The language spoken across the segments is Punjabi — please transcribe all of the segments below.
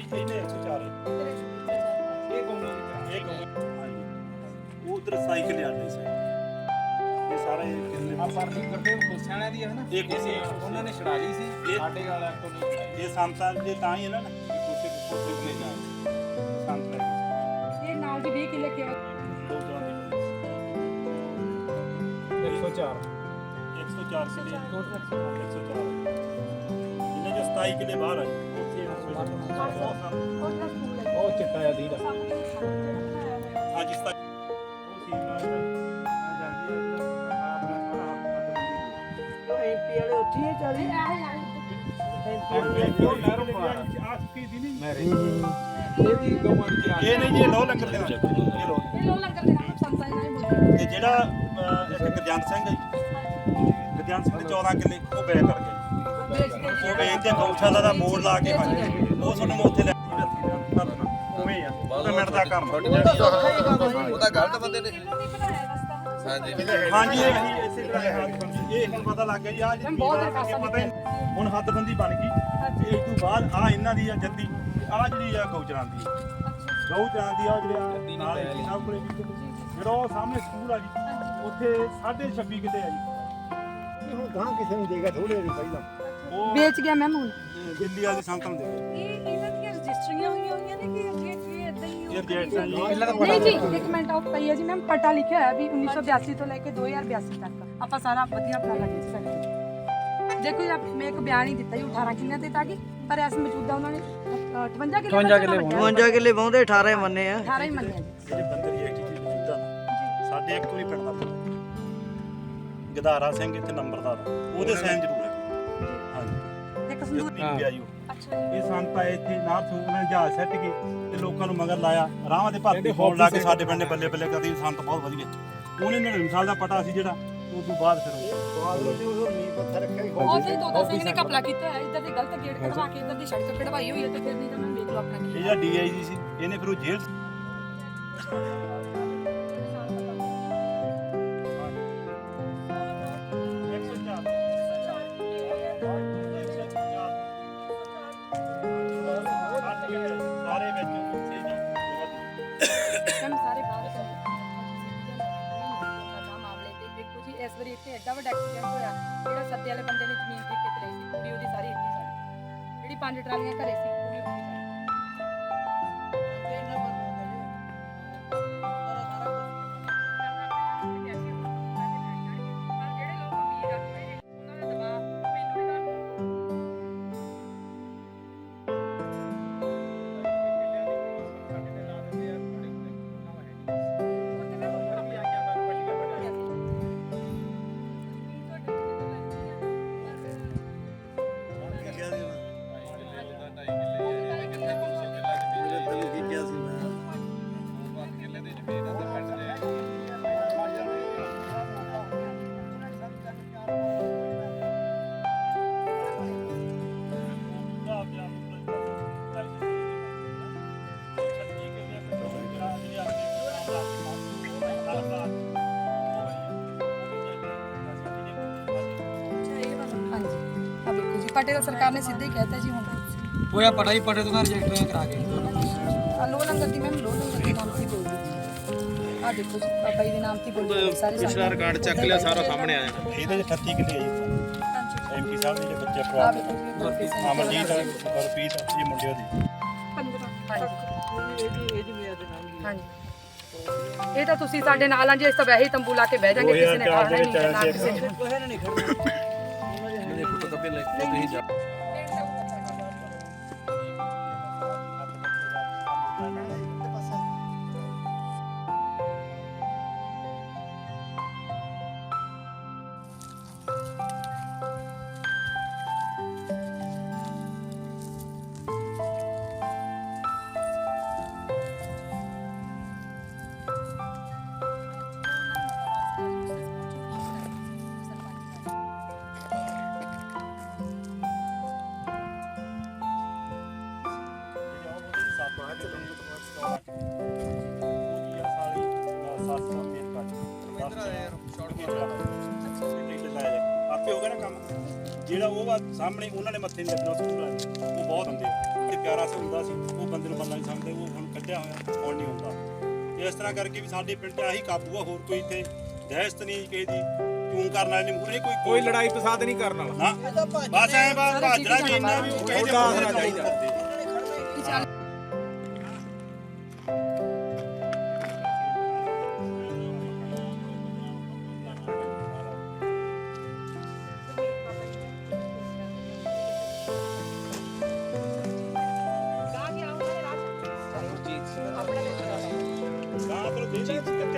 ਇਹਨੇ 104 ਇਹ ਗਊਆਂ ਦੀ ਉਧਰ ਸਾਈਕਲ ਆਉਂਦੇ ਸੀ ਇਹ ਸਾਰਾ ਇਹ ਕਿੰਨੇ ਆ ਪਰ ਨਹੀਂ ਕਰਦੇ ਖੁਸ਼ਾਣਾ ਦੀ ਹੈ ਨਾ ਇਹ ਕਿਸੇ ਉਹਨਾਂ ਨੇ ਛੜਾ ਲਈ ਸੀ ਸਾਡੇ ਵਾਲਾ ਤੋਂ ਨਹੀਂ ਇਹ ਸੰਤਾਂ ਦੇ ਤਾਂ ਹੀ ਇਹਨਾਂ ਨੇ ਕੋਸੇ ਲੈ ਜਾ ਸੰਤ ਲੈ ਇਹ ਨਾਲ ਦੀ 20 ਕਿੱਲੇ ਕਿਵੇਂ 104 ਕਿੱਲੇ 104 ਇਹਨੇ ਜੋ 27 ਕਿੱਲੇ ਬਾਹਰ ਆਏ ਉਹ ਚਿੱਟਾ ਆ ਦੀਦਾ ਅੱਜ ਇਸ ਤੱਕ ਉਹ ਸੀਨ ਨਾਲ ਜਾਂਦੀ ਹੈ ਐਮਪੀ ਵਾਲੇ ਉੱਥੇ ਹੀ ਚੱਲਦੇ ਇਹ ਨਹੀਂ ਜੀ ਲੋ ਲੰਗਰ ਦੇ ਨਾਲ ਇਹ ਲੋ ਲੰਗਰ ਦੇ ਨਾਮ ਸੰਤਾਂ ਦੇ ਨਾਮ ਬੋਲਦੇ ਤੇ ਜਿਹੜਾ ਇੱਕ ਗੁਰਜੰਟ ਸਿੰਘ ਹੈ ਜੀ ਗੁਰਜੰਟ ਸਿੰਘ ਦੇ 14 ਕਿੱਲੇ ਉਹ ਬੈ ਕਰ ਗਏ ਉਹ ਵੇਚਦੇ ਗਊਸ਼ਾਲਾ ਦਾ ਬੋਰਡ ਲਾ ਕੇ ਉਹ ਤੁਹਾਨੂੰ ਮੈਂ ਉੱਥੇ ਲੈ ਉਵੇਂ ਆ ਉਹਦਾ ਮਿੰਟ ਦਾ ਕੰਮ ਉਹਦਾ ਗਲਤ ਬੰਦੇ ਨੇ ਹਾਂਜੀ ਹਾਂਜੀ ਇਹ ਇਸੇ ਤਰ੍ਹਾਂ ਇਹ ਹੁਣ ਪਤਾ ਲੱਗ ਗਿਆ ਜੀ ਆ ਜਿਹੜੀ ਪਤਾ ਹੁਣ ਹੱਦਬੰਦੀ ਬਣ ਗਈ ਤੇ ਇਸ ਤੋਂ ਬਾਅਦ ਆ ਇਹਨਾਂ ਦੀ ਆ ਜੱਦੀ ਆ ਜਿਹੜੀ ਆ ਗਊ ਚਰਾਂਦੀ ਗਊ ਚਰਾਂਦੀ ਆ ਜਿਹੜਾ ਨਾਲ ਇਹਨਾਂ ਕੋਲੇ ਜਿਹੜਾ ਉਹ ਸਾਹਮਣੇ ਸਕੂਲ ਆ ਜੀ ਉੱਥੇ 26.5 ਕਿੱਲੇ ਆ ਜੀ ਹੁਣ ਗਾਂ ਕਿਸੇ ਨੂੰ ਦੇਗਾ ਥੋੜੇ ਜਿਹੇ ਪਹਿਲਾਂ ਉਹ ਵੇਚ ਗਿਆ ਮੈਮ ਹੁਣ ਦਿੱਲੀ ਵਾਲੀ ਸੰਤਮ ਦੇ ਇਹ ਇਹਨਾਂ ਦੀਆਂ ਰਜਿਸਟਰੀਆਂ ਹੋਈਆਂ ਨੇ ਕਿ ਅਜੇ ਇਦਾਂ ਹੀ ਇਹ ਜੇਠ ਜੀ ਨਹੀਂ ਜੀ ਇੱਕ ਮਿੰਟ ਆਫ ਪਈ ਹੈ ਜੀ ਮੈਮ ਪਟਾ ਲਿਖਿਆ ਹੋਇਆ ਵੀ 1982 ਤੋਂ ਲੈ ਕੇ 2082 ਤੱਕ ਆਪਾਂ ਸਾਰਾ ਵਧੀਆ ਪਤਾ ਲੱਗ ਸਕਦਾ ਜੇ ਕੋਈ ਮੈਂ ਇੱਕ ਬਿਆਨ ਹੀ ਦਿੱਤਾ ਜੀ 18 ਕਿੱਲਿਆਂ ਤੇ ਤਾਂ ਕਿ ਪਰ ਇਸ ਮੌਜੂਦਾ ਉਹਨਾਂ ਨੇ 58 ਕਿੱਲੇ ਵਾਉਂਦੇ 18 ਮੰਨੇ ਆ 18 ਹੀ ਮੰਨਿਆ ਜੀ ਜਿਹੜੇ ਬੰਦੇ ਦੀ ਐਟੀਟਿਊਡ ਮੌਜੂਦਾ ਸਾਡੇ ਇੱਕ ਵੀ ਪਿੰਡ ਦਾ ਗਦਾਰਾ ਸਿੰਘ ਇੱਥੇ ਨੰਬਰਦਾਰ ਉਹਦੇ ਸਾਈਨ ਜ਼ਰੂਰ ਹੈ ਹਾਂਜੀ ਇੱਕ ਸੰਦੂਰ ਪਿਆ ਜੀ ਅੱਛਾ ਇਹ ਸੰਤ ਆਏ ਇੱਥੇ ਨਾਰਥ ਉਹਨਾਂ ਨੇ ਜਹਾਜ਼ ਸੱਟ ਕੇ ਤੇ ਲੋਕਾਂ ਨੂੰ ਮਗਰ ਲਾਇਆ ਰਾਹਾਂ ਦੇ ਭਰਤੀ ਫੋਨ ਲਾ ਕੇ ਸਾਡੇ ਪਿੰਡ ਬੱਲੇ ਬੱਲੇ ਕਰਦੀ ਸੰਤ ਬਹੁਤ ਵਧੀਆ ਉਹਨੇ 99 ਸਾਲ ਦਾ ਪਟਾ ਸੀ ਜਿਹੜਾ ਉਸ ਤੋਂ ਬਾਅਦ ਫਿਰ ਉਹ ਤੇ ਦੋਦਾ ਸਿੰਘ ਨੇ ਕਪਲਾ ਕੀਤਾ ਹੈ ਇਦਾਂ ਦੀ ਗਲਤ ਗੇਟ ਕਢਵਾ ਕੇ ਇਦਾਂ ਦੀ ਸੜਕ ਕਢਵਾਈ ਹੋਈ ਹੈ ਤੇ ਫਿਰ ਨਹੀਂ ਤਾਂ ਮੈਂ ਵੇਖ ਲਓ ਆਪਣਾ ਕੀ ਇਹ ਜਿਹੜਾ ਡੀਆਈਜੀ ਸੀ ਇਹਨੇ ਫਿਰ ਉਹ ਜੇਲ੍ਹ ਸਾਰੇ ਵਿੱਚ ਕੰਮ ਸਾਰੇ ਬਾਹਰ ਮਾਮਲੇ ਤੇ ਦੇਖੋ ਜੀ ਇਸ ਵਾਰੀ ਇੱਥੇ ਐਡਾ ਵੱਡਾ ਐਕਸੀਡੈਂਟ ਹੋਇਆ ਜਿਹੜਾ ਸੱਦੇ ਵਾਲੇ ਬੰਦੇ ਨੇ ਜ਼ਮੀਨ ਠੇਕੇ ਤੇ ਲਈ ਸੀ ਕੁੜੀ ਉਹਦੀ ਸਾਰੀ ਇੱਥੇ ਸੜ ਜਿਹੜੀ 5 ਟਰਾਲੀਆਂ ਘਰੇ ਸੀ ਕੁੜੀ ਉੱਥੇ ਸੜ ਜਿਹੜੇ ਲੋਕ ਅਮੀਰ ਆ ਉਹਨਾਂ ਦਾ ਦਬਾਅ ਮੈਨੂੰ ਵੀ ਤੁਹਾਨੂੰ ਪਟੇਲ ਸਰਕਾਰ ਨੇ ਸਿੱਧੇ ਹੀ ਕਹਿਤਾ ਜੀ ਹੁਣ ਹੋਇਆ ਪੜਾਈ ਪਟੇ ਤੋਂ ਰਜਿਸਟਰੀਆਂ ਕਰਾ ਕੇ ਲੋ ਲੰਗਰ ਦੀ ਮੈਮ ਲੋ ਲੰਗਰ ਦੇ ਨਾਮ ਤੇ ਬੋਲਦੀ ਆ ਦੇਖੋ ਜੀ ਬਾਬਾ ਜੀ ਦੇ ਨਾਮ ਤੇ ਬੋਲਦੀ ਸਾਰੇ ਪਿਛਲਾ ਰਿਕਾਰਡ ਚੱਕ ਲਿਆ ਸਾਰਾ ਸਾਹਮਣੇ ਆ ਜਾਣਾ ਇਹਦੇ 38 ਕਿੱਲੇ ਆ ਜੀ ਐਮਪੀ ਸਾਹਿਬ ਦੇ ਬੱਚੇ ਪਰਿਵਾਰ ਅਮਰਜੀਤ ਗੁਰਪ੍ਰੀਤ ਇਹ ਮੁੰਡੇ ਉਹਦੇ 15 ਹਾਂਜੀ ਇਹ ਤਾਂ ਤੁਸੀਂ ਸਾਡੇ ਨਾਲ ਆ ਜੀ ਇਸ ਤਾਂ ਵੈਸੇ ਹੀ ਤੰਬੂ ਲਾ ਕੇ ਬਹਿ ਜਾਗੇ ਕਿਸੇ ਨੇ ਖਾਣਾ ਨਹੀਂ ਨਾ ਕਿਸੇ ਨੇ ਮੇਰੇ ਫੋਟੋ ਕੱਪੇ ਲੈ ਕੇ ਤੁਸੀਂ ਜਾ ਆਪੇ ਹੋ ਗਿਆ ਨਾ ਕੰਮ ਜਿਹੜਾ ਉਹ ਸਾਹਮਣੇ ਉਹਨਾਂ ਨੇ ਮੱਥੇ ਨਹੀਂ ਲੱਗਣਾ ਸਕੂਲ ਵਾਲੇ ਉਹ ਬਹੁਤ ਹੁੰਦੇ ਤੇ ਪਿਆਰਾ सा ਹੁੰਦਾ ਸੀ ਉਹ ਬੰਦੇ ਨੂੰ ਮੰਨਣਾ ਨਹੀਂ ਸਮਝਦੇ, ਉਹ ਹੁਣ ਕੱਢਿਆ ਹੋਇਆ ਹੁਣ ਨਹੀਂ ਹੁੰਦਾ। ਇਸ ਤਰ੍ਹਾਂ ਕਰਕੇ ਵੀ ਸਾਡੇ ਪਿੰਡ 'ਚ ਆਹੀ ਕਾਬੂ ਆ, ਹੋਰ ਕੋਈ ਇੱਥੇ ਦਹਿਸ਼ਤ ਨਹੀਂ ਕਿਸੇ ਦੀ, ਤੂੰ ਕਰਨ ਵਾਲੇ ਨਹੀਂ ਮੂਹਰੇ ਕੋਈ ਲੜਾਈ ਫਸਾਦ ਨਹੀਂ ਕਰਨ ਵਾਲਾ। ਹਾਂ ਬਸ ਐ ਭਾਜੜਾ ਵੀ ਇੰਨਾ ਵੀ ਉਹ ਕਿਸੇ ਦੇ ਮੂਹਰੇ ਲੜਾਈ ਨਹੀਂ ਕਰਦੇ।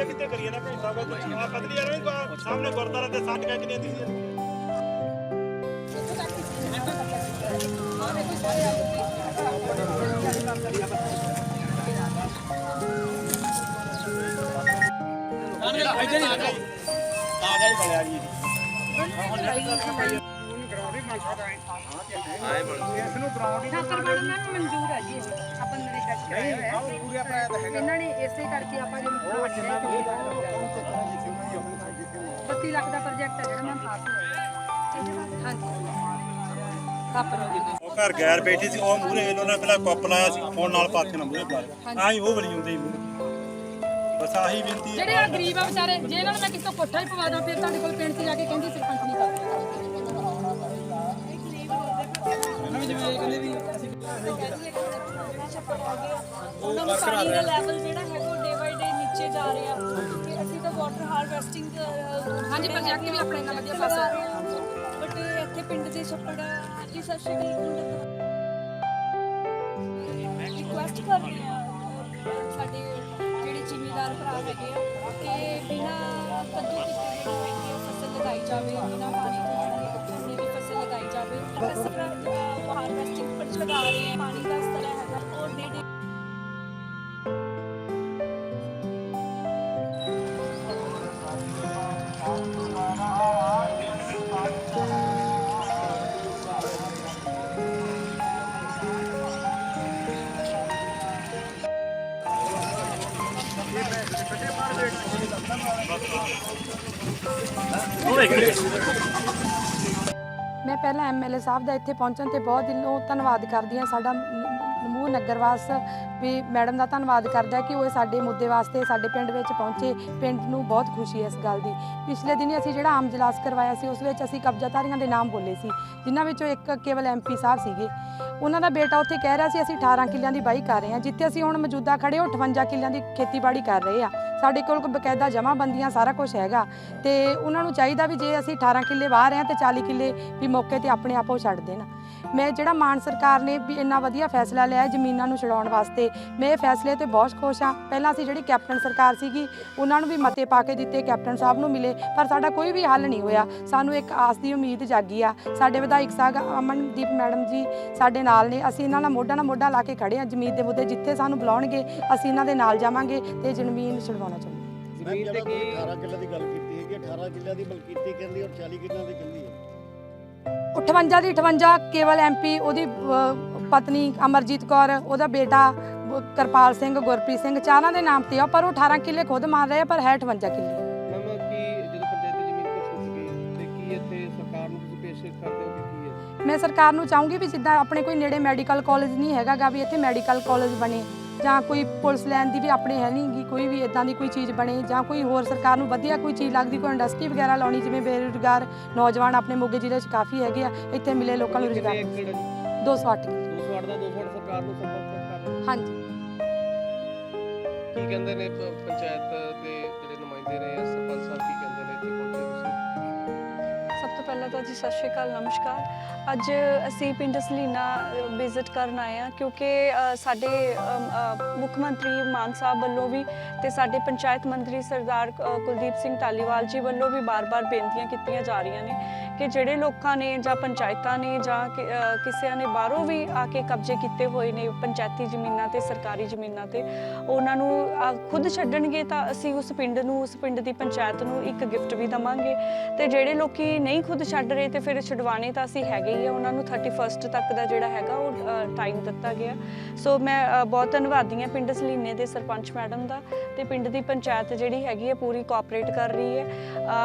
ਕਿੱਥੇ ਕਰੀਏ ਨਾ ਭਾਈ ਸਾਹਿਬ ਆ ਪਤਲੀ ਯਾਰ ਸਾਹਮਣੇ ਗੁਰਦਾਰਾ ਤੇ ਸੱਟ ਕਹਿ ਕਿੰਨੀ ਦੀ ਤਾਜ਼ਾ ਹੀ ਬਣਿਆ ਜੀ ਠਾਕਰ ਮੈਡਮ ਨਾਲ ਮਨਜ਼ੂਰ ਹੈ ਜੀ ਆਪਾਂ ਨਰੇਗਾ ਚ ਕਰਾਇਆ ਹੋਇਆ ਹੈ। ਇਹਨਾਂ ਨੇ ਇਸੇ ਕਰਕੇ ਆਪਾਂ ਜਿਹਨੂੰ 32 ਲੱਖ ਦਾ ਪ੍ਰੋਜੈਕਟ ਹੈ ਜਿਹੜਾ ਮੈਂ ਪਾਸ ਹੋਇਆ। ਹਾਂਜੀ ਉਹ ਘਰ ਗੈਰ ਬੈਠੀ ਸੀ, ਉਹ ਮੂਹਰੇ ਇਹਨਾਂ ਨੇ ਪਹਿਲਾਂ ਕੱਪ ਲਾਇਆ ਸੀ, ਫੋਨ ਨਾਲ ਪਾ ਕੇ ਨਾ ਮੂਹਰੇ ਪਾ ਆਹੀ ਉਹ ਬਣੀ ਹੁੰਦੀ ਮੂਹਰੇ। ਬਸ ਆਹੀ ਬੇਨਤੀ ਹੈ। ਜਿਹੜੇ ਆ ਗਰੀਬ ਆ ਵਿਚਾਰੇ, ਜੇ ਇਹਨਾਂ ਨੂੰ ਮੈਂ ਕਿਸੇ ਤੋਂ ਕੋਠਾ ਹੀ ਪਵਾ ਦਾਂ ਫਿਰ ਤੁਹਾਡੇ ਕੋਲ ਪਿੰਡ 'ਚ ਜਾ ਕੇ ਕਹਿੰਦੀ ਸਰਪੰਚ ਨਹੀਂ ਕਰਦਾ। ਉਹਨਾਂ ਨੂੰ ਪਾਣੀ ਦਾ ਲੈਵਲ ਜਿਹੜਾ ਹੈਗਾ ਉਹ ਡੇ ਬਾਈ ਡੇ ਨੀਚੇ ਜਾ ਰਿਹਾ ਤੇ ਅਸੀਂ ਤਾਂ ਵਾਟਰ ਹਾਰਵੈਸਟਿੰਗ ਹਾਂਜੀ ਪ੍ਰੋਜੈਕਟ ਵੀ ਆਪਣੇ ਨਾਲ ਵਧੀਆ ਪਾਸ ਹੋ ਰਿਹਾ। ਬਟ ਇੱਥੇ ਪਿੰਡ ਦੇ ਛੱਪੜ ਜੀ ਸਤਿ ਸ਼੍ਰੀ ਅਕਾਲ ਰਿਕੁਐਸਟ ਕਰ ਰਹੀ ਹਾਂ ਸਾਡੇ ਜਿਹੜੇ ਜ਼ਿਮੀਂਦਾਰ ਭਰਾ ਹੈਗੇ ਆ ਕਿ ਬਿਨਾਂ ਕੱਦੂ ਕੀਤੇ ਜਿਹੜੀ ਹੈਗੀ ਆ ਫਸਲ ਲਗਾਈ ਜਾਵੇ, ਬਿਨਾਂ ਪਾਣੀ ਤੋਂ ਜਿਹੜੀ ਫਸਲ ਲਗਾਈ ਜਾਵੇ। ਫਸਲ ਹਾਰਵੈਸਟਿੰਗ ਪਰ ਲਗਾ ਰਹੇ ਆ, ਪਾਣੀ ਦਾ ਸਤਰ ਹੈਗਾ ਉਹ ਨੇੜੇ ਮੈਂ ਪਹਿਲਾਂ ਐਮਐਲਏ ਸਾਹਿਬ ਦਾ ਇੱਥੇ ਪਹੁੰਚਣ ਤੇ ਬਹੁਤ ਦਿਲੋਂ ਧੰਨਵਾਦ ਕਰਦੀ ਹਾਂ। ਸਾਡਾ ਨਮੂਹ ਨਗਰਵਾਸ ਵੀ ਮੈਡਮ ਦਾ ਧੰਨਵਾਦ ਕਰਦਾ ਕਿ ਉਹ ਸਾਡੇ ਮੁੱਦੇ ਵਾਸਤੇ ਸਾਡੇ ਪਿੰਡ ਵਿੱਚ ਪਹੁੰਚੇ। ਪਿੰਡ ਨੂੰ ਬਹੁਤ ਖੁਸ਼ੀ ਹੈ ਇਸ ਗੱਲ ਦੀ। ਪਿਛਲੇ ਦਿਨੀ ਅਸੀਂ ਜਿਹੜਾ ਆਮ ਇਜਲਾਸ ਕਰਵਾਇਆ ਸੀ ਉਸ ਵਿੱਚ ਅਸੀਂ ਕਬਜ਼ਾਧਾਰੀਆਂ ਦੇ ਨਾਮ ਬੋਲੇ ਸੀ, ਜਿਨ੍ਹਾਂ ਵਿੱਚੋਂ ਇੱਕ ਕੇਵਲ ਐਮਪੀ ਸਾਹਿਬ ਸੀਗੇ। ਉਹਨਾਂ ਦਾ ਬੇਟਾ ਉੱਥੇ ਕਹਿ ਰਿਹਾ ਸੀ ਅਸੀਂ 18 ਕਿੱਲਿਆਂ ਦੀ ਵਾਹੀ ਕਰ ਰਹੇ ਹਾਂ, ਜਿੱਥੇ ਅਸੀਂ ਹੁਣ ਮੌਜੂਦਾ ਖੜੇ ਉਹ 58 ਕਿੱਲਿਆਂ ਦੀ ਖੇਤੀਬਾੜੀ ਕਰ ਰਹੇ ਆ। ਸਾਡੇ ਕੋਲ ਬਕਾਇਦਾ ਜਮ੍ਹਾਂਬੰਦੀਆਂ ਸਾਰਾ ਕੁਝ ਹੈਗਾ ਤੇ ਉਹਨਾਂ ਨੂੰ ਚਾਹੀਦਾ ਵੀ ਜੇ ਅਸੀਂ 18 ਕਿੱਲੇ ਵਾਹ ਰਹੇ ਹਾਂ ਤੇ 40 ਕਿੱਲੇ ਵੀ ਮੌਕੇ ਤੇ ਆਪਣੇ ਆਪ ਉਹ ਛੱਡ ਦੇਣ। ਮੈਂ ਜਿਹੜਾ ਮਾਨ ਸਰਕਾਰ ਨੇ ਵੀ ਇੰਨਾ ਵਧੀਆ ਫੈਸਲਾ ਲਿਆ ਜ਼ਮੀਨਾਂ ਨੂੰ ਛਡਾਉਣ ਵਾਸਤੇ, ਮੈਂ ਇਹ ਫੈਸਲੇ ਤੇ ਬਹੁਤ ਖੁਸ਼ ਹਾਂ। ਪਹਿਲਾਂ ਅਸੀਂ ਜਿਹੜੀ ਕੈਪਟਨ ਸਰਕਾਰ ਸੀਗੀ ਉਹਨਾਂ ਨੂੰ ਵੀ ਮਤੇ ਪਾ ਕੇ ਦਿੱਤੇ, ਕੈਪਟਨ ਸਾਹਿਬ ਨੂੰ ਮਿਲੇ, ਪਰ ਸਾਡਾ ਕੋਈ ਵੀ ਹੱਲ ਨਹੀਂ ਹੋਇਆ। ਸਾਨੂੰ ਇੱਕ ਆਸ ਦੀ ਉਮੀਦ ਜਾਗੀ ਆ। ਸਾਡੇ ਵਿਧਾਇਕ ਸਾਹਿਬ ਅਮਨਦੀਪ ਮੈਡਮ ਜੀ ਸਾਡੇ ਨਾਲ ਨੇ, ਅਸੀਂ ਇਹਨਾਂ ਨਾਲ ਮੋਢਾ ਲਾ ਕੇ ਖੜੇ ਹਾਂ। ਜ਼ਮੀਨ ਦੇ ਮੁੱਦੇ ਜਿੱਥੇ ਸਾਨੂੰ ਬੁਲਾਉਣਗੇ ਅਸੀਂ ਇਹਨਾਂ ਦੇ ਨਾਲ ਜਾਵਾਂਗੇ ਤੇ ਜ਼ਮੀਨ ਛਡਵਾਉਣਾ ਚਾਹੁੰਦੇ। ਜ਼ਮੀਨ ਤੇ ਕੀ 18 ਕਿੱਲੇ ਦੀ ਗੱਲ ਕੀਤੀ ਹੈਗੀ, 18 ਕਿੱਲਿਆਂ ਦੀ ਮਲਕੀਤੀ ਕਹਿੰਦੀ ਔਰ 40 ਕਿੱਲਿਆਂ ਦੀ ਕਹਿੰਦੀ ਹੈ। 58 ਦੀ 58 ਕੇਵਲ ਐਮਪੀ, ਉਹਦੀ ਪਤਨੀ ਅਮਰਜੀਤ ਕੌਰ, ਉਹਦਾ ਬੇਟਾ ਕਰਪਾਲ ਸਿੰਘ, ਗੁਰਪ੍ਰੀਤ ਸਿੰਘ, ਚਾਰਾਂ ਦੇ ਨਾਮ ਤੇ ਆ, ਪਰ ਉਹ 18 ਕਿੱਲੇ ਖੁਦ ਮੰਨ ਰਹੇ ਆ, ਪਰ ਹੈ 58 ਕਿੱਲੇ। ਮੈਮ ਕੀ ਜਦੋਂ ਪੰਚਾਇਤੀ ਜ਼ਮੀਨ ਤੋਂ ਛੁੱਟ ਗਈ ਤੇ ਕੀ ਇੱਥੇ ਸਰਕਾਰ ਨੂੰ ਤੁਸੀਂ ਪੇਸ਼ ਕਰਦੇ ਹੋ ਕਿ ਕੀ ਹੈ? ਮੈਂ ਸਰਕਾਰ ਨੂੰ ਚਾਹੂੰਗੀ ਵੀ ਜਿੱਦਾਂ ਆਪਣੇ ਕੋਈ ਨੇੜੇ ਮੈਡੀਕਲ ਕਾਲਜ ਨਹੀਂ ਹੈਗਾ ਵੀ ਇੱਥੇ ਮੈਡੀਕਲ ਕਾਲਜ ਬਣੇ, ਜਾਂ ਕੋਈ ਪੁਲਿਸ ਲਾਈਨ ਦੀ ਵੀ ਆਪਣੇ ਹੈ ਨਹੀਂ ਗੀ ਕੋਈ ਵੀ ਇਦਾਂ ਦੀ ਕੋਈ ਚੀਜ਼ ਬਣੇ, ਜਾਂ ਕੋਈ ਹੋਰ ਸਰਕਾਰ ਨੂੰ ਵਧੀਆ ਕੋਈ ਚੀਜ਼ ਲੱਗਦੀ, ਕੋਈ ਇੰਡਸਟਰੀ ਵਗੈਰਾ ਲਾਉਣੀ। ਜਿਵੇਂ ਬੇਰੁਜ਼ਗਾਰ ਨੌਜਵਾਨ ਆਪਣੇ ਮੋਗੇ ਜ਼ਿਲ੍ਹੇ 'ਚ ਕਾਫੀ ਹੈਗੇ ਆ, ਇੱਥੇ ਮਿਲੇ ਲੋਕਾਂ ਨੂੰ ਰੁਜ਼ਗਾਰ। 208 208 ਸਰਕਾਰ ਨੂੰ ਸੰਪਰਕ ਕਰ ਰਹੇ ਹਾਂਜੀ। ਕੀ ਕਹਿੰਦੇ ਨੇ ਪੰਚਾਇਤ ਦੇ ਜਿਹੜੇ ਨੁਮਾਇੰਦੇ ਨੇ ਜਾਂ ਸਰਪੰਚ ਸਾਹਿਬ ਕੀ ਕਹਿੰਦੇ ਨੇ ਇੱਥੇ ਪਹੁੰਚੇ ਤੁਸੀਂ? ਸਭ ਤੋਂ ਪਹਿਲਾਂ ਤਾਂ ਜੀ ਸਤਿ ਸ਼੍ਰੀ ਅਕਾਲ, ਨਮਸਕਾਰ। ਅੱਜ ਅਸੀਂ ਪਿੰਡ ਸਲੀਨਾ ਵਿਜ਼ਿਟ ਕਰਨ ਆਏ ਹਾਂ ਕਿਉਂਕਿ ਸਾਡੇ ਮੁੱਖ ਮੰਤਰੀ ਮਾਨ ਸਾਹਿਬ ਵੱਲੋਂ ਵੀ ਤੇ ਸਾਡੇ ਪੰਚਾਇਤ ਮੰਤਰੀ ਸਰਦਾਰ ਕੁਲਦੀਪ ਸਿੰਘ ਧਾਲੀਵਾਲ ਜੀ ਵੱਲੋਂ ਵੀ ਬਾਰ-ਬਾਰ ਬੇਨਤੀਆਂ ਕੀਤੀਆਂ ਜਾ ਰਹੀਆਂ ਨੇ ਕਿ ਜਿਹੜੇ ਲੋਕਾਂ ਨੇ ਜਾਂ ਪੰਚਾਇਤਾਂ ਨੇ ਜਾਂ ਕਿਸੇ ਨੇ ਬਾਹਰੋਂ ਵੀ ਆ ਕੇ ਕਬਜ਼ੇ ਕੀਤੇ ਹੋਏ ਨੇ ਪੰਚਾਇਤੀ ਜ਼ਮੀਨਾਂ ਤੇ ਸਰਕਾਰੀ ਜ਼ਮੀਨਾਂ ਤੇ, ਉਹਨਾਂ ਨੂੰ ਖੁਦ ਛੱਡਣਗੇ ਤਾਂ ਅਸੀਂ ਉਸ ਪਿੰਡ ਨੂੰ, ਉਸ ਪਿੰਡ ਦੀ ਪੰਚਾਇਤ ਨੂੰ ਇੱਕ ਗਿਫਟ ਵੀ ਦੇਵਾਂਗੇ। ਤੇ ਜਿਹੜੇ ਲੋਕੀ ਨਹੀਂ ਖੁਦ ਛੱਡ ਰਹੇ ਤੇ ਫਿਰ ਛਡਵਾਣੇ ਤਾਂ ਅਸੀਂ ਹੈਗੇ ਹੀ ਆ, ਉਹਨਾਂ ਨੂੰ 31 ਤੱਕ ਦਾ ਜਿਹੜਾ ਹੈਗਾ ਉਹ ਟਾਈਮ ਦਿੱਤਾ ਗਿਆ। ਸੋ ਮੈਂ ਬਹੁਤ ਧੰਨਵਾਦੀ ਹਾਂ ਪਿੰਡ ਸਲੀਨੇ ਦੇ ਸਰਪੰਚ ਮੈਡਮ ਦਾ ਤੇ ਪਿੰਡ ਦੀ ਪੰਚਾਇਤ ਜਿਹੜੀ ਹੈਗੀ ਹੈ ਪੂਰੀ ਕੋਆਪਰੇਟ ਕਰ ਰਹੀ ਹੈ।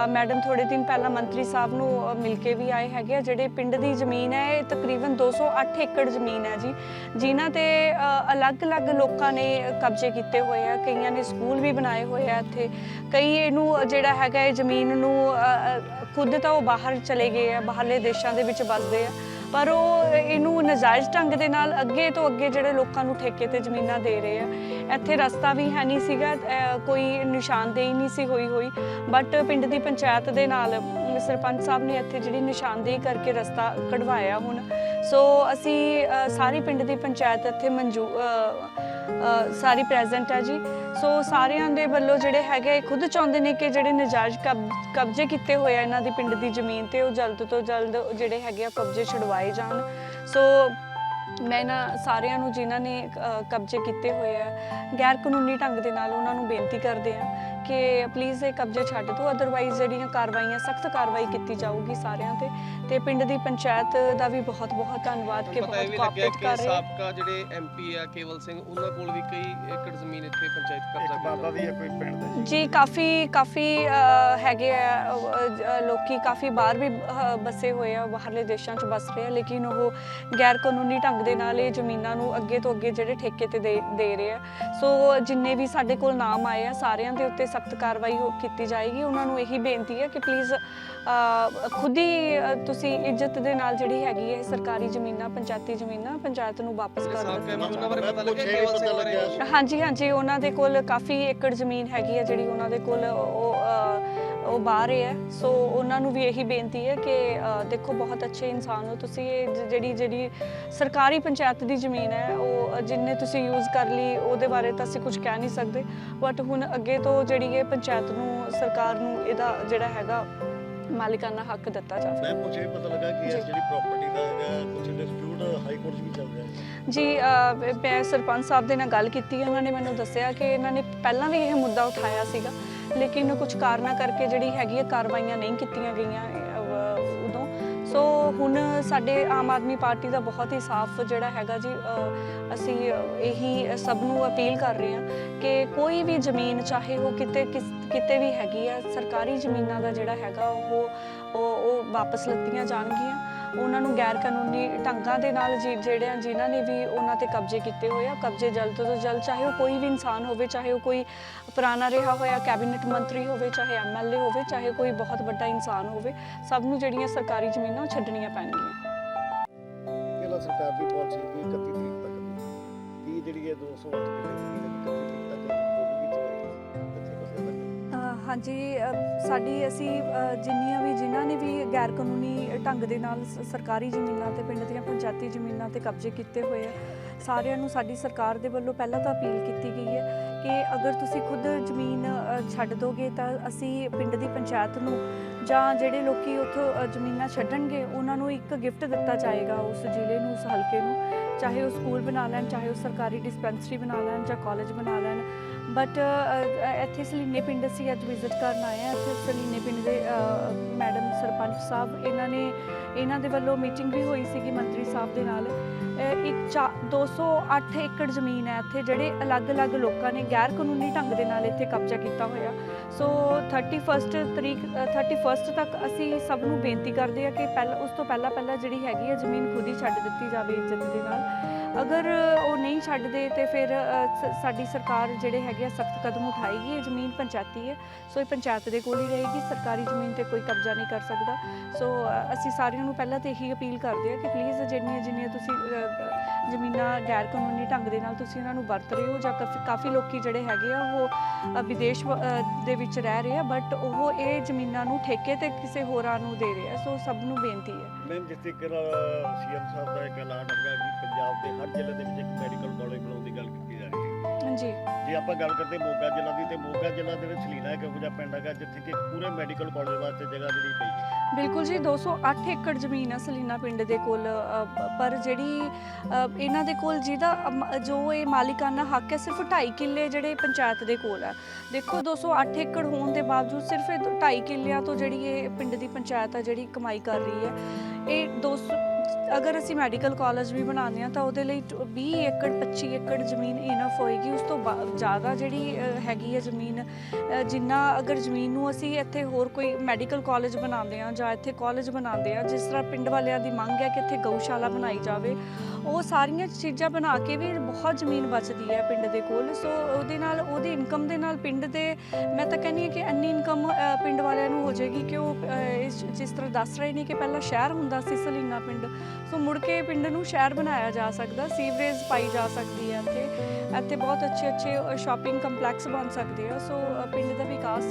ਮੈਡਮ ਥੋੜੇ ਦਿਨ ਪਹਿਲਾਂ ਮੰਤਰੀ ਸਾਹਿਬ ਨੂੰ ਮਿਲ ਕੇ ਵੀ ਆਏ ਹੈਗੇ ਆ। ਜਿਹੜੇ ਪਿੰਡ ਦੀ ਜ਼ਮੀਨ ਹੈ ਇਹ ਤਕਰੀਬਨ 208 ਏਕੜ ਜ਼ਮੀਨ ਹੈ ਜੀ, ਜਿਨ੍ਹਾਂ ਤੇ ਅਲੱਗ-ਅਲੱਗ ਲੋਕਾਂ ਨੇ ਕਬਜ਼ੇ ਕੀਤੇ ਹੋਏ ਆ। ਕਈਆਂ ਨੇ ਸਕੂਲ ਵੀ ਬਣਾਏ ਹੋਏ ਆ ਇੱਥੇ, ਕਈ ਇਹਨੂੰ ਜਿਹੜਾ ਹੈਗਾ ਇਹ ਜ਼ਮੀਨ ਨੂੰ ਖੁਦ ਤਾਂ ਉਹ ਬਾਹਰ ਚਲੇ ਗਏ ਆ, ਬਾਹਰਲੇ ਦੇਸ਼ਾਂ ਦੇ ਵਿੱਚ ਵੱਸਦੇ ਆ, ਪਰ ਉਹ ਇਹਨੂੰ ਨਜਾਇਜ਼ ਢੰਗ ਦੇ ਨਾਲ ਅੱਗੇ ਤੋਂ ਅੱਗੇ ਜਿਹੜੇ ਲੋਕਾਂ ਨੂੰ ਠੇਕੇ ਤੇ ਜ਼ਮੀਨਾਂ ਦੇ ਰਹੇ ਆ। ਇੱਥੇ ਰਸਤਾ ਵੀ ਹੈ ਨਹੀਂ ਸੀਗਾ, ਕੋਈ ਨਿਸ਼ਾਨਦੇਹੀ ਨਹੀਂ ਸੀ ਹੋਈ, ਬਟ ਪਿੰਡ ਦੀ ਪੰਚਾਇਤ ਦੇ ਨਾਲ ਸਰਪੰਚ ਸਾਹਿਬ ਨੇ ਇੱਥੇ ਜਿਹੜੀ ਨਿਸ਼ਾਨਦੇਹੀ ਕਰਕੇ ਰਸਤਾ ਕਢਵਾਇਆ ਹੁਣ। ਸੋ ਅਸੀਂ ਸਾਰੀ ਪਿੰਡ ਦੀ ਪੰਚਾਇਤ ਇੱਥੇ ਸਾਰੀ ਪ੍ਰੈਜ਼ੈਂਟ ਹੈ ਜੀ। ਸੋ ਸਾਰਿਆਂ ਦੇ ਵੱਲੋਂ ਜਿਹੜੇ ਹੈਗੇ ਖੁਦ ਚਾਹੁੰਦੇ ਨੇ ਕਿ ਜਿਹੜੇ ਨਜਾਇਜ਼ ਕਬਜ਼ੇ ਕੀਤੇ ਹੋਏ ਆ ਇਹਨਾਂ ਦੀ ਪਿੰਡ ਦੀ ਜ਼ਮੀਨ ਤੇ ਉਹ ਜਲਦ ਤੋਂ ਜਲਦ ਜਿਹੜੇ ਹੈਗੇ ਆ ਕਬਜ਼ੇ ਛੁਡਵਾਏ ਜਾਣ। ਸੋ ਮੈਂ ਇਹਨਾਂ ਸਾਰਿਆਂ ਨੂੰ ਜਿਨ੍ਹਾਂ ਨੇ ਕਬਜ਼ੇ ਕੀਤੇ ਹੋਏ ਆ ਗੈਰ ਕਾਨੂੰਨੀ ਢੰਗ ਦੇ ਨਾਲ ਉਹਨਾਂ ਨੂੰ ਬੇਨਤੀ ਕਰਦੇ ਆ ਕਿ ਪਲੀਜ਼ ਇਹ ਕਬਜ਼ੇ ਛੱਡ ਦਿਓ, ਅਦਰਵਾਈਜ਼ ਜਿਹੜੀਆਂ ਕਾਰਵਾਈਆਂ ਸਖਤ ਕਾਰਵਾਈ ਕੀਤੀ ਜਾਊਗੀ ਸਾਰਿਆਂ ਤੇ ਪਿੰਡ ਦੀ ਪੰਚਾਇਤ ਦਾ ਵੀ ਬਹੁਤ ਧੰਨਵਾਦ ਕਿ ਬਹੁਤ ਕੋਆਪਰੇਟ ਕਰ ਰਹੇ ਆ। ਸਾਬਕਾ ਜਿਹੜੇ ਐਮਪੀ ਆ ਕੇਵਲ ਸਿੰਘ, ਉਹਨਾਂ ਕੋਲ ਵੀ ਕਈ ਏਕੜ ਜ਼ਮੀਨ ਇੱਥੇ ਪੰਚਾਇਤ ਕਬਜ਼ਾ ਬਾਬਾ ਵੀ ਹੈ ਕੋਈ ਪਿੰਡ ਦਾ ਜੀ, ਕਾਫੀ ਹੈਗੇ ਆ ਲੋਕੀ, ਕਾਫੀ ਬਾਹਰ ਵੀ ਬਸੇ ਹੋਏ ਆ, ਬਾਹਰਲੇ ਦੇਸ਼ਾਂ 'ਚ ਬਸ ਰਹੇ ਆ, ਲੇਕਿਨ ਉਹ ਗੈਰ ਕਾਨੂੰਨੀ ਢੰਗ ਦੇ ਨਾਲ ਇਹ ਜ਼ਮੀਨਾਂ ਨੂੰ ਅੱਗੇ ਤੋਂ ਅੱਗੇ ਜਿਹੜੇ ਠੇਕੇ ਤੇ ਦੇ ਰਹੇ ਆ। ਸੋ ਜਿੰਨੇ ਵੀ ਸਾਡੇ ਕੋਲ ਨਾਮ ਆਏ ਆ ਸਾਰਿਆਂ ਦੇ ਉੱਤੇ ਸਖਤ ਕਾਰਵਾਈ ਕੀਤੀ ਜਾਏਗੀ। ਉਹਨਾਂ ਨੂੰ ਇਹੀ ਬੇਨਤੀ ਹੈ ਕਿ ਪਲੀਜ਼ ਖੁਦ ਹੀ ਤੁਸੀਂ ਇੱਜ਼ਤ ਦੇ ਨਾਲ ਜਿਹੜੀ ਹੈਗੀ ਹੈ ਸਰਕਾਰੀ ਜ਼ਮੀਨਾਂ, ਪੰਚਾਇਤੀ ਜ਼ਮੀਨਾਂ ਪੰਚਾਇਤ ਨੂੰ ਵਾਪਸ ਕਰ ਦਿਓ। ਉਹਨਾਂ ਬਾਰੇ ਪਤਾ ਲੱਗਿਆ ਕੇਵਲ ਸਿੰਘ ਬਾਰੇ? ਹਾਂਜੀ, ਉਹਨਾਂ ਦੇ ਕੋਲ ਕਾਫੀ ਏਕੜ ਜ਼ਮੀਨ ਹੈਗੀ ਹੈ ਜਿਹੜੀ ਉਹਨਾਂ ਦੇ ਕੋਲ ਉਹ ਬਾਹਰ ਹੈ। ਸੋ ਉਹਨਾਂ ਨੂੰ ਵੀ ਇਹੀ ਬੇਨਤੀ ਹੈ ਕਿ ਦੇਖੋ ਬਹੁਤ ਅੱਛੇ ਇਨਸਾਨ ਹੋ ਤੁਸੀਂ, ਇਹ ਜਿਹੜੀ ਸਰਕਾਰੀ ਪੰਚਾਇਤ ਦੀ ਜ਼ਮੀਨ ਹੈ ਉਹ ਜਿੰਨੇ ਤੁਸੀਂ ਯੂਜ਼ ਕਰ ਲਈ ਉਹਦੇ ਬਾਰੇ ਤਾਂ ਅਸੀਂ ਕੁਝ ਕਹਿ ਨਹੀਂ ਸਕਦੇ, ਬਟ ਹੁਣ ਅੱਗੇ ਤੋਂ ਜਿਹੜੀ ਇਹ ਪੰਚਾਇਤ ਨੂੰ, ਸਰਕਾਰ ਨੂੰ ਇਹਦਾ ਜਿਹੜਾ ਹੈਗਾ ਮਾਲਿਕਾਨਾ ਹੱਕ ਦਿੱਤਾ ਜਾਵੇ। ਮੈਂ ਪੁੱਛੇ ਪਤਾ ਲੱਗਾ ਕਿ ਇਹ ਜਿਹੜੀ ਪ੍ਰਾਪਰਟੀ ਦਾ ਹੈਗਾ ਕੁਝ ਡਿਸਪਿਊਟ ਹਾਈ ਕੋਰਟ 'ਚ ਵੀ ਚੱਲ ਰਿਹਾ ਹੈ ਜੀ। ਮੈਂ ਸਰਪੰਚ ਸਾਹਿਬ ਦੇ ਨਾਲ ਗੱਲ ਕੀਤੀ, ਉਹਨਾਂ ਨੇ ਮੈਨੂੰ ਦੱਸਿਆ ਕਿ ਇਹਨਾਂ ਨੇ ਪਹਿਲਾਂ ਵੀ ਇਹ ਮੁੱਦਾ ਉਠਾਇਆ ਸੀਗਾ, ਲੇਕਿਨ ਕੁਝ ਕਾਰਨਾਂ ਕਰਕੇ ਜਿਹੜੀ ਹੈਗੀ ਹੈ ਕਾਰਵਾਈਆਂ ਨਹੀਂ ਕੀਤੀਆਂ ਗਈਆਂ ਉਦੋਂ। ਸੋ ਹੁਣ ਸਾਡੇ ਆਮ ਆਦਮੀ ਪਾਰਟੀ ਦਾ ਬਹੁਤ ਹੀ ਸਾਫ਼ ਜਿਹੜਾ ਹੈਗਾ ਜੀ, ਅਸੀਂ ਇਹੀ ਸਭ ਨੂੰ ਅਪੀਲ ਕਰ ਰਹੇ ਹਾਂ ਕਿ ਕੋਈ ਵੀ ਜ਼ਮੀਨ ਚਾਹੇ ਉਹ ਕਿਤੇ ਵੀ ਹੈਗੀ ਆ, ਸਰਕਾਰੀ ਜ਼ਮੀਨਾਂ ਦਾ ਜਿਹੜਾ ਹੈਗਾ ਉਹ ਵਾਪਸ ਲਿੱਤੀਆਂ ਜਾਣਗੀਆਂ। ਉਹਨਾਂ ਨੂੰ ਗੈਰ ਕਾਨੂੰਨੀ ਢੰਗਾਂ ਦੇ ਨਾਲ ਜਿਨ੍ਹਾਂ ਨੇ ਵੀ ਉਹਨਾਂ ਤੇ ਕਬਜ਼ੇ ਕੀਤੇ ਹੋਏ ਆ, ਕਬਜ਼ੇ ਜਲਦ ਤੋਂ ਜਲਦ, ਚਾਹੇ ਉਹ ਕੋਈ ਵੀ ਇਨਸਾਨ ਹੋਵੇ, ਚਾਹੇ ਉਹ ਕੋਈ ਪੁਰਾਣਾ ਰਿਹਾ ਹੋਇਆ ਕੈਬਨਿਟ ਮੰਤਰੀ ਹੋਵੇ, ਚਾਹੇ ਐਮਐਲਏ ਹੋਵੇ, ਚਾਹੇ ਕੋਈ ਬਹੁਤ ਵੱਡਾ ਇਨਸਾਨ ਹੋਵੇ, ਸਭ ਨੂੰ ਜਿਹੜੀਆਂ ਸਰਕਾਰੀ ਜ਼ਮੀਨਾਂ ਉਹ ਛੱਡਣੀਆਂ ਪੈਣਗੀਆਂ। ਕਿਹੜਾ ਸਰਕਾਰ ਦੀ ਪਾਲਿਸੀ ਕੀ 31 ਤਰੀਕ ਤੱਕ ਕੀ ਜਿਹੜੀ ਹੈ 208 ਕਿੱਲੇ ਜ਼ਮੀਨ ਹੈ 31 ਤਰੀਕ ਤੱਕ ਹਾਂਜੀ, ਅਸੀਂ ਜਿਨ੍ਹਾਂ ਨੇ ਵੀ ਗੈਰ ਕਾਨੂੰਨੀ ਢੰਗ ਦੇ ਨਾਲ ਸਰਕਾਰੀ ਜ਼ਮੀਨਾਂ ਤੇ ਪਿੰਡ ਦੀਆਂ ਪੰਚਾਇਤੀ ਜ਼ਮੀਨਾਂ ਤੇ ਕਬਜ਼ੇ ਕੀਤੇ ਹੋਏ ਆ, ਸਾਰਿਆਂ ਨੂੰ ਸਾਡੀ ਸਰਕਾਰ ਦੇ ਵੱਲੋਂ ਪਹਿਲਾਂ ਤਾਂ ਅਪੀਲ ਕੀਤੀ ਗਈ ਹੈ ਕਿ ਅਗਰ ਤੁਸੀਂ ਖੁਦ ਜ਼ਮੀਨ ਛੱਡ ਦੋਗੇ ਤਾਂ ਅਸੀਂ ਪਿੰਡ ਦੀ ਪੰਚਾਇਤ ਨੂੰ ਜਾਂ ਜਿਹੜੇ ਲੋਕੀ ਉੱਥੋਂ ਜ਼ਮੀਨਾਂ ਛੱਡਣਗੇ ਉਹਨਾਂ ਨੂੰ ਇੱਕ ਗਿਫਟ ਦਿੱਤਾ ਜਾਏਗਾ, ਉਸ ਜ਼ਿਲ੍ਹੇ ਨੂੰ, ਉਸ ਹਲਕੇ ਨੂੰ, ਚਾਹੇ ਉਹ ਸਕੂਲ ਬਣਾ ਲੈਣ, ਚਾਹੇ ਉਹ ਸਰਕਾਰੀ ਡਿਸਪੈਂਸਰੀ ਬਣਾ ਲੈਣ ਜਾਂ ਕਾਲਜ ਬਣਾ ਲੈਣ। ਬਟ ਇੱਥੇ ਸਲੀਨੇ ਪਿੰਡ ਅਸੀਂ ਅੱਜ ਵਿਜ਼ਿਟ ਕਰਨ ਆਏ ਹਾਂ। ਇੱਥੇ ਸਲੀਨੇ ਪਿੰਡ ਦੇ ਮੈਡਮ ਸਰਪੰਚ ਸਾਹਿਬ, ਇਹਨਾਂ ਦੇ ਵੱਲੋਂ ਮੀਟਿੰਗ ਵੀ ਹੋਈ ਸੀਗੀ ਮੰਤਰੀ ਸਾਹਿਬ ਦੇ ਨਾਲ। 208 ਏਕੜ ਜ਼ਮੀਨ ਹੈ ਇੱਥੇ, ਜਿਹੜੇ ਅਲੱਗ-ਅਲੱਗ ਲੋਕਾਂ ਨੇ ਗੈਰ ਕਾਨੂੰਨੀ ਢੰਗ ਦੇ ਨਾਲ ਇੱਥੇ ਕਬਜ਼ਾ ਕੀਤਾ ਹੋਇਆ। ਸੋ 31 ਤੱਕ ਅਸੀਂ ਸਭ ਨੂੰ ਬੇਨਤੀ ਕਰਦੇ ਹਾਂ ਕਿ ਉਸ ਤੋਂ ਪਹਿਲਾਂ ਜਿਹੜੀ ਹੈਗੀ ਹੈ ਜ਼ਮੀਨ ਖੁਦ ਹੀ ਛੱਡ ਦਿੱਤੀ ਜਾਵੇ ਇੱਜ਼ਤ ਦੇ ਨਾਲ। ਅਗਰ ਉਹ ਨਹੀਂ ਛੱਡਦੇ ਤੇ ਫਿਰ ਸਾਡੀ ਸਰਕਾਰ ਜਿਹੜੇ ਹੈਗੇ ਆ ਸਖਤ ਕਦਮ ਉਠਾਏਗੀ। ਇਹ ਜ਼ਮੀਨ ਪੰਚਾਇਤੀ ਹੈ, ਸੋ ਇਹ ਪੰਚਾਇਤ ਦੇ ਕੋਲ ਹੀ ਰਹੇਗੀ, ਸਰਕਾਰੀ ਜ਼ਮੀਨ ਤੇ ਕੋਈ ਕਬਜ਼ਾ ਨਹੀਂ ਕਰ ਸਕਦਾ। ਸੋ ਅਸੀਂ ਸਾਰਿਆਂ ਨੂੰ ਪਹਿਲਾਂ ਤਾਂ ਇਹੀ ਅਪੀਲ ਕਰਦੇ ਹਾਂ ਕਿ ਪਲੀਜ਼ ਜਿੰਨੀਆਂ ਤੁਸੀਂ ਜ਼ਮੀਨਾਂ ਗੈਰ ਕਾਨੂੰਨੀ ਢੰਗ ਦੇ ਨਾਲ ਤੁਸੀਂ ਇਹਨਾਂ ਨੂੰ ਵਰਤ ਰਹੇ ਹੋ, ਜਾਂ ਕਾਫੀ ਲੋਕੀ ਜਿਹੜੇ ਹੈਗੇ ਆ ਉਹ ਵਿਦੇਸ਼ ਦੇ ਵਿੱਚ ਰਹਿ ਰਹੇ ਆ, ਬਟ ਉਹ ਇਹ ਜ਼ਮੀਨਾਂ ਨੂੰ ਠੇਕੇ ਤੇ ਕਿਸੇ ਹੋਰਾਂ ਨੂੰ ਦੇ ਰਹੇ ਆ। ਸੋ ਸਭ ਨੂੰ ਬੇਨਤੀ ਹੈ। ਮੈਮ, ਜਿਸ ਤਰੀਕੇ ਨਾਲ ਸੀਐਮ ਸਾਹਿਬ ਦਾ ਇੱਕ ਐਲਾਨ ਹੈਗਾ ਕਿ ਪੰਜਾਬ ਦੇ ਹਰ ਜ਼ਿਲ੍ਹੇ ਦੇ ਵਿੱਚ ਇੱਕ ਮੈਡੀਕਲ ਕਾਲਜ ਬਣਾਉਣ ਦੀ ਗੱਲ ਕੀਤੀ ਜਾ ਰਹੀ ਹੈ। ਜੀ, ਜੇ ਆਪਾਂ ਗੱਲ ਕਰਦੇ ਮੋਗਾ ਜ਼ਿਲ੍ਹਾ ਦੀ, ਤੇ ਮੋਗਾ ਜ਼ਿਲ੍ਹਾ ਦੇ ਵਿੱਚ ਸਲੀਨਾ ਇੱਕ ਇਹੋ ਜਿਹਾ ਪਿੰਡ ਹੈਗਾ ਜਿੱਥੇ ਕਿ ਪੂਰੇ ਮੈਡੀਕਲ ਕਾਲਜ ਵਾਸਤੇ ਜਗ੍ਹਾ ਜਿਹੜੀ ਪਈ ਹੈ। ਬਿਲਕੁਲ ਜੀ, 208 ਏਕੜ ਜ਼ਮੀਨ ਹੈ ਸਲੀਨਾ ਪਿੰਡ ਦੇ ਕੋਲ, ਪਰ ਜਿਹੜੀ ਇਹਨਾਂ ਦੇ ਕੋਲ ਜਿਹਦਾ ਜੋ ਇਹ ਮਾਲਿਕਾਨਾ ਹੱਕ ਹੈ ਸਿਰਫ 2.5 ਕਿੱਲੇ ਜਿਹੜੇ ਪੰਚਾਇਤ ਦੇ ਕੋਲ ਹੈ। ਦੇਖੋ 208 ਏਕੜ ਹੋਣ ਦੇ ਬਾਵਜੂਦ ਸਿਰਫ 2.5 ਕਿੱਲਿਆਂ ਤੋਂ ਜਿਹੜੀ ਇਹ ਪਿੰਡ ਦੀ ਪੰਚਾਇਤ ਹੈ ਜਿਹੜੀ ਕਮਾਈ ਕਰ ਰਹੀ ਹੈ। ਇਹ ਅਗਰ ਅਸੀਂ ਮੈਡੀਕਲ ਕਾਲਜ ਵੀ ਬਣਾਉਂਦੇ ਹਾਂ ਤਾਂ ਉਹਦੇ ਲਈ 20 ਏਕੜ 25 ਏਕੜ ਜ਼ਮੀਨ ਇਨਫ ਹੋਏਗੀ। ਉਸ ਤੋਂ ਜ਼ਿਆਦਾ ਜਿਹੜੀ ਹੈਗੀ ਹੈ ਜ਼ਮੀਨ, ਜਿੰਨਾ ਅਗਰ ਜ਼ਮੀਨ ਨੂੰ ਅਸੀਂ ਇੱਥੇ ਹੋਰ ਕੋਈ ਮੈਡੀਕਲ ਕਾਲਜ ਬਣਾਉਂਦੇ ਹਾਂ ਜਾਂ ਇੱਥੇ ਕਾਲਜ ਬਣਾਉਂਦੇ ਹਾਂ, ਜਿਸ ਤਰ੍ਹਾਂ ਪਿੰਡ ਵਾਲਿਆਂ ਦੀ ਮੰਗ ਹੈ ਕਿ ਇੱਥੇ ਗਊਸ਼ਾਲਾ ਬਣਾਈ ਜਾਵੇ, ਉਹ ਸਾਰੀਆਂ ਚੀਜ਼ਾਂ ਬਣਾ ਕੇ ਵੀ ਬਹੁਤ ਜ਼ਮੀਨ ਬਚਦੀ ਹੈ ਪਿੰਡ ਦੇ ਕੋਲ। ਸੋ ਉਹਦੇ ਨਾਲ, ਉਹਦੀ ਇਨਕਮ ਦੇ ਨਾਲ ਪਿੰਡ ਦੇ, ਮੈਂ ਤਾਂ ਕਹਿੰਦੀ ਹਾਂ ਕਿ ਇੰਨੀ ਇਨਕਮ ਪਿੰਡ ਵਾਲਿਆਂ ਨੂੰ ਹੋ ਜਾਏਗੀ ਕਿ ਉਹ ਜਿਸ ਤਰ੍ਹਾਂ ਦੱਸ ਰਹੇ ਨੇ ਕਿ ਪਹਿਲਾਂ ਸ਼ਹਿਰ ਹੁੰਦਾ ਸੀ ਸਲੀਨਾ ਪਿੰਡ, ਸੋ ਮੁੜ ਕੇ ਪਿੰਡ ਨੂੰ ਸ਼ਹਿਰ ਬਣਾਇਆ ਜਾ ਸਕਦਾ, ਸੀਵਰੇਜ ਪਾਈ ਜਾ ਸਕਦੀ ਹੈ ਇੱਥੇ ਬਹੁਤ ਅੱਛੇ ਸ਼ਾਪਿੰਗ ਕੰਪਲੈਕਸ ਬਣ ਸਕਦੇ ਆ। ਸੋ ਪਿੰਡ ਦਾ ਵਿਕਾਸ